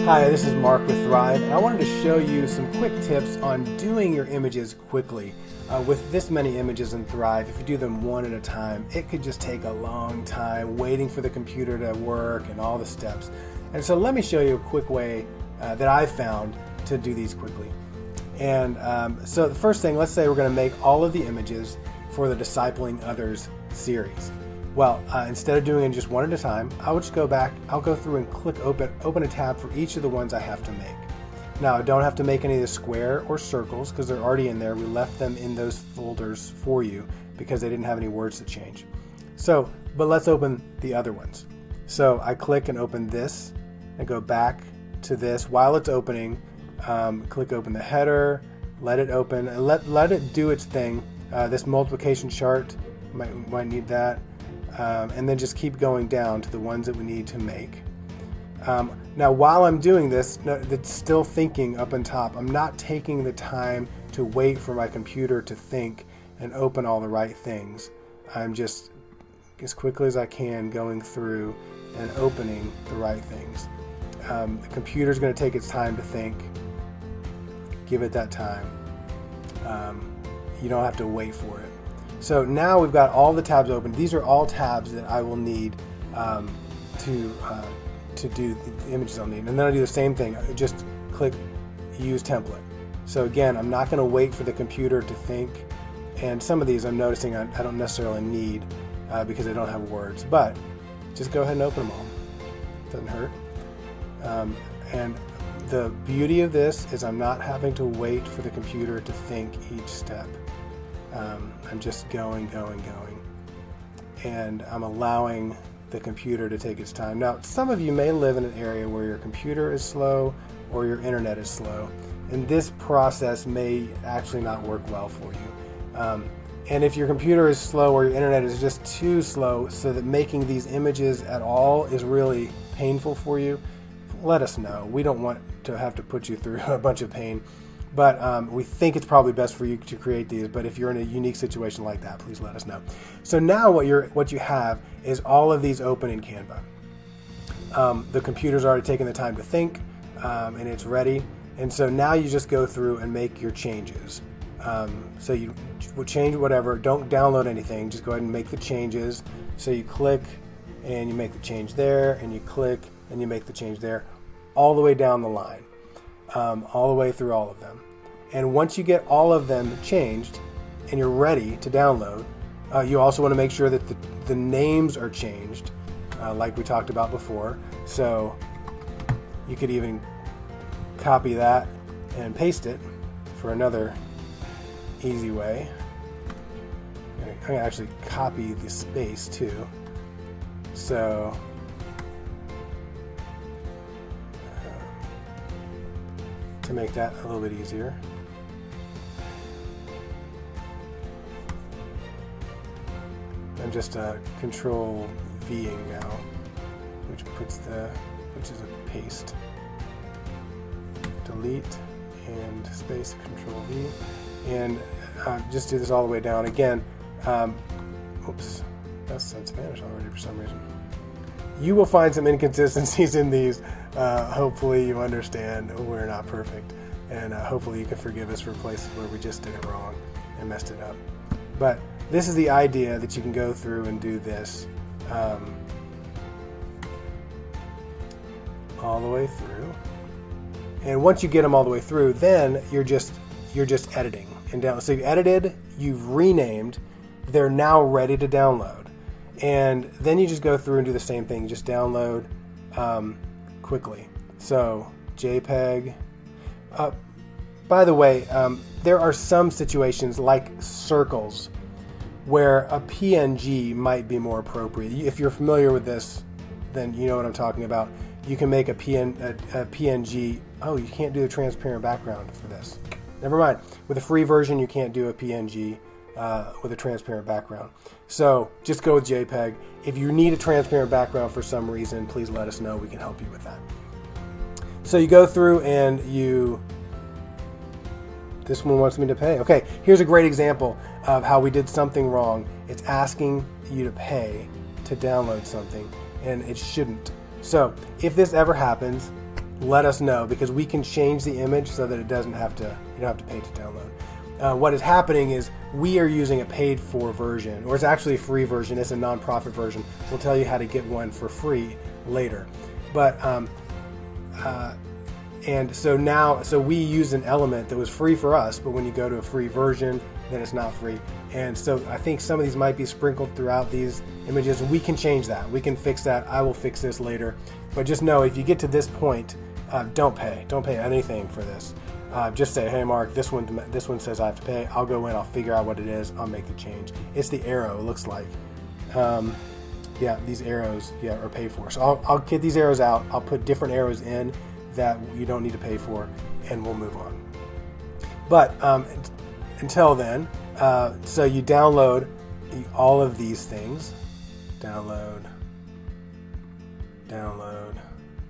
Hi, this is Mark with Thrive, and I wanted to show you some quick tips on doing your images quickly. With this many images in Thrive, if you do them one at a time, it could just take a long time waiting for the computer to work and all the steps. And so let me show you a quick way that I've found to do these quickly. And so the first thing, let's say we're going to make all of the images for the Discipling Others series. Well, instead of doing it just one at a time, I would just go back, I'll go through and click open a tab for each of the ones I have to make. Now, I don't have to make any of the square or circles because they're already in there. We left them in those folders for you because they didn't have any words to change. So, but let's open the other ones. So I click and open this and go back to this. While it's opening, click open the header, let it open, and let it do its thing. This multiplication chart, might need that. And then just keep going down to the ones that we need to make. Now, while I'm doing this, it's still thinking up on top. I'm not taking the time to wait for my computer to think and open all the right things. I'm just, as quickly as I can, going through and opening the right things. The computer's going to take its time to think. Give it that time. You don't have to wait for it. So now we've got all the tabs open. These are all tabs that I will need to do the images I'll need. And then I'll do the same thing. Just click Use Template. So again, I'm not going to wait for the computer to think. And some of these I'm noticing I don't necessarily need because they don't have words. But just go ahead and open them all. Doesn't hurt. And the beauty of this is I'm not having to wait for the computer to think each step. I'm just going, and I'm allowing the computer to take its time. Now, some of you may live in an area where your computer is slow or your internet is slow, and this process may actually not work well for you. And if your computer is slow or your internet is just too slow so that making these images at all is really painful for you, let us know. We don't want to have to put you through a bunch of pain. But we think it's probably best for you to create these. But if you're in a unique situation like that, please let us know. So now what you have is all of these open in Canva. The computer's already taken the time to think, and it's ready. And so now you just go through and make your changes. So you would change whatever. Don't download anything. Just go ahead and make the changes. So you click, and you make the change there, and you click, and you make the change there, all the way down the line. All the way through all of them. And once you get all of them changed and you're ready to download, you also want to make sure that the names are changed, like we talked about before. So you could even copy that and paste it for another easy way. I'm going to actually copy the space too. So to make that a little bit easier. I'm just Control V-ing now, which is a paste. Delete and space Control V, and just do this all the way down again. Oops, that's said Spanish already for some reason. You will find some inconsistencies in these. Hopefully you understand we're not perfect, and hopefully you can forgive us for places where we just did it wrong and messed it up. But this is the idea, that you can go through and do this all the way through. And once you get them all the way through, then you're just editing and down. So you edited, you've renamed, they're now ready to download. And then you just go through and do the same thing. Just download quickly. So JPEG. By the way, there are some situations like circles where a PNG might be more appropriate. If you're familiar with this, then you know what I'm talking about. You can make a PNG. Oh, you can't do a transparent background for this. Never mind. With a free version, you can't do a PNG with a transparent background. So just go with JPEG. If you need a transparent background for some reason, please let us know. We can help you with that. So you go through and this one wants me to pay. Okay, here's a great example of how we did something wrong. It's asking you to pay to download something, and it shouldn't. So if this ever happens, let us know, because we can change the image so that it doesn't have to, you don't have to pay to download. What is happening is we are using a paid for version, or it's actually a free version. It's a non-profit version. We'll tell you how to get one for free later. But and so we use an element that was free for us, but when you go to a free version, then it's not free. And so I think some of these might be sprinkled throughout these images. We can change that. We can fix that. I will fix this later. But just know, if you get to this point, don't pay. Don't pay anything for this. Just say, hey, Mark, this one says I have to pay. I'll go in. I'll figure out what it is. I'll make the change. It's the arrow, it looks like. Yeah, these arrows, are paid for. So I'll get these arrows out. I'll put different arrows in that you don't need to pay for, and we'll move on. But until then, so you download all of these things. Download,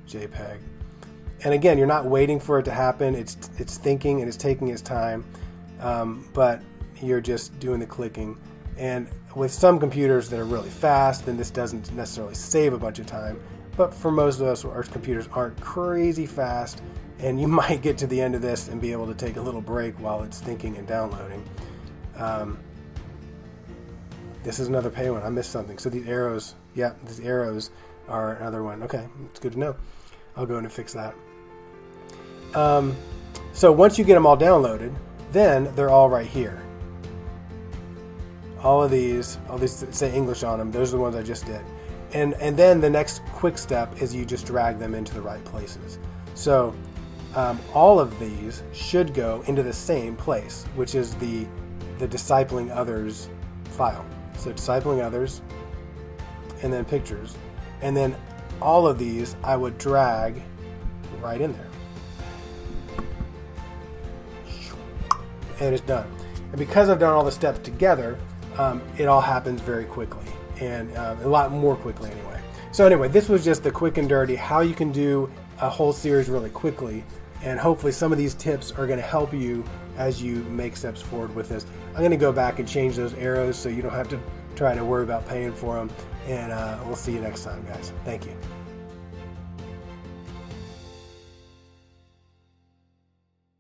JPEG. And again, you're not waiting for it to happen. It's thinking and it's taking its time, but you're just doing the clicking. And with some computers that are really fast, then this doesn't necessarily save a bunch of time. But for most of us, our computers aren't crazy fast, and you might get to the end of this and be able to take a little break while it's thinking and downloading. This is another pay one. I missed something. So these arrows, these arrows are another one. Okay, it's good to know. I'll go in and fix that. So once you get them all downloaded, then they're all right here. All these say English on them. Those are the ones I just did. And then the next quick step is you just drag them into the right places. So all of these should go into the same place, which is the Discipling Others file. So Discipling Others, and then Pictures. And then all of these I would drag right in there. And it's done. And because I've done all the steps together, it all happens very quickly, and a lot more quickly anyway. So anyway, this was just the quick and dirty, how you can do a whole series really quickly, and hopefully some of these tips are going to help you as you make steps forward with this. I'm going to go back and change those arrows so you don't have to try to worry about paying for them, and we'll see you next time, guys. Thank you.